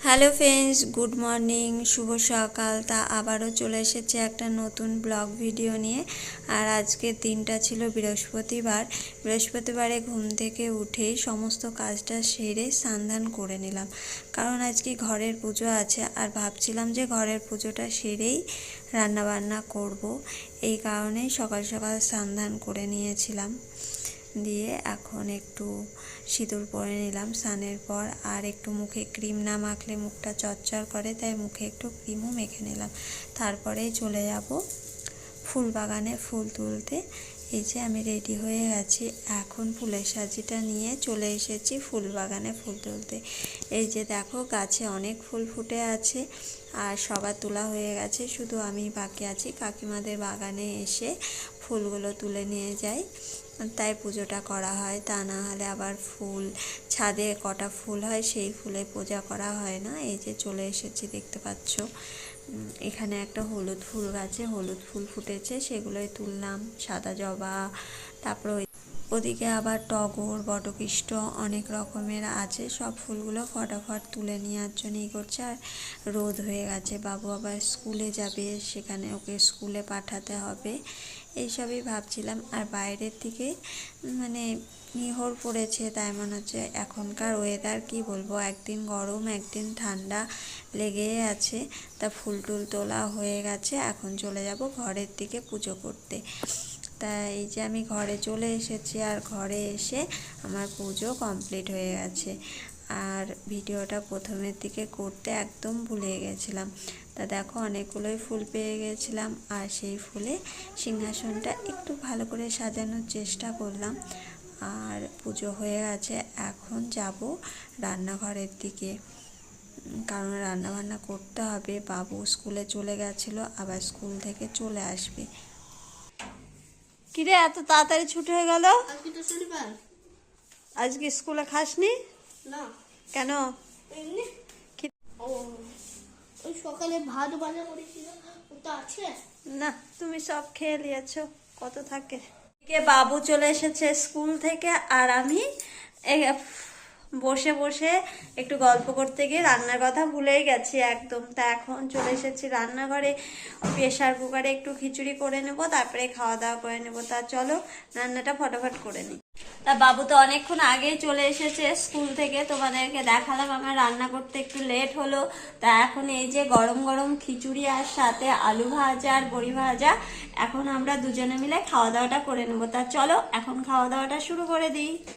Hello friends, good morning, শুভ সকাল। তা আবারও চলে এসেছে একটা নতুন ব্লগ ভিডিও নিয়ে। আর আজকের দিনটা ছিল বৃহস্পতিবারে ঘুম থেকে উঠেই সমস্ত কাজটা সেরে স্নান করে নিলাম, কারণ আজকে ঘরের পুজো আছে। আর ভাবছিলাম যে ঘরের পুজোটা সেরেই রান্নাবান্না করব, এই কারণেই সকাল সকাল স্নান করে নিয়েছিলাম। দিয়ে এখন একটু সিঁদুর পরে নিলাম স্নানের পর। আর একটু মুখে ক্রিম না মাখলে মুখটা চরচর করে, তাই মুখে একটু ক্রিমও মেখে নিলাম। তারপরেই চলে যাব ফুল বাগানে ফুল তুলতে। এই যে আমি রেডি হয়ে গেছি, এখন ফুলের সাজিটা নিয়ে চলে এসেছি ফুল বাগানে ফুল তুলতে। এই যে দেখো, গাছে অনেক ফুল ফুটে আছে আর সবার তোলা হয়ে গেছে, শুধু আমি বাকি আছি। কাকিমাদের বাগানে এসে ফুলগুলো তুলে নিয়ে যাই, তাই পুজোটা করা হয়। তা না হলে আবার ফুল ছাদে কটা ফুল হয়, সেই ফুলে পূজা করা হয় না। এই যে চলে এসেছি, দেখতে পাচ্ছ এখানে একটা হলুদ ফুল গাছে হলুদ ফুল ফুটেছে, সেগুলোই তুললাম। সাদা জবা, তারপর ওদিকে আবার টগর, বটকৃষ্ণ অনেক রকমের আছে। সব ফুলগুলো ফটাফট তুলে নেওয়ার জন্য করছে। আর রোদ হয়ে গেছে, বাবু আবার স্কুলে যাবে, সেখানে ওকে স্কুলে পাঠাতে হবে, এইসবই ভাবছিলাম। আর বাইরের দিকে মানে নিহর পড়েছে, তাই মনে হচ্ছে এখনকার ওয়েদার কি বলবো, একদিন গরম একদিন ঠান্ডা লেগেই আছে। তা ফুল টুল তোলা হয়ে গেছে, এখন চলে যাব ঘরের দিকে পুজো করতে। তাই এই যে আমি ঘরে চলে এসেছি, আর ঘরে এসে আমার পুজো কমপ্লিট হয়ে গেছে। আর ভিডিওটা প্রথমের দিকে করতে একদম ভুলে গেছিলাম। তা দেখো, অনেকগুলোই ফুল পেয়ে গেছিলাম, আর সেই ফুলে সিংহাসনটা একটু ভালো করে সাজানোর চেষ্টা করলাম। আর পুজো হয়ে গেছে, এখন যাব রান্নাঘরের দিকে, কারণ রান্নাবান্না করতে হবে। বাবু স্কুলে চলে গেছিলো, আবার স্কুল থেকে চলে আসবে। কিরে, এত তাড়াতাড়ি ছুটি হয়ে গেল? আজকে স্কুলে খাসনি? না। কেন? এমনি। ও, ওই সকালে ভাত ভাজা করেছিল, ওটা আছে। না, তুমি সব খেয়ে নিয়েছো, কত থাকে। বাবু চলে এসেছে স্কুল থেকে, আর আমি বসে বসে একটু গল্প করতে গিয়ে রান্নার কথা ভুলেই গেছি একদম। তা এখন চলে এসেছি রান্নাঘরে, প্রেশার কুকারে একটু খিচুড়ি করে নেব, তারপরে খাওয়া দাওয়া করে নেব। তা চলো রান্নাটা ফটাফট করে নিই। তা বাবু তো অনেকক্ষণ আগেই চলে এসেছে স্কুল থেকে, তোমাদেরকে দেখালাম আমার রান্না করতে একটু লেট হলো। তা এখন এই যে গরম গরম খিচুড়ি আর সাথে আলু ভাজা আর বড়ি ভাজা, এখন আমরা দুজনে মিলে খাওয়া দাওয়াটা করে নেবো। তা চলো এখন খাওয়া দাওয়াটা শুরু করে দিই।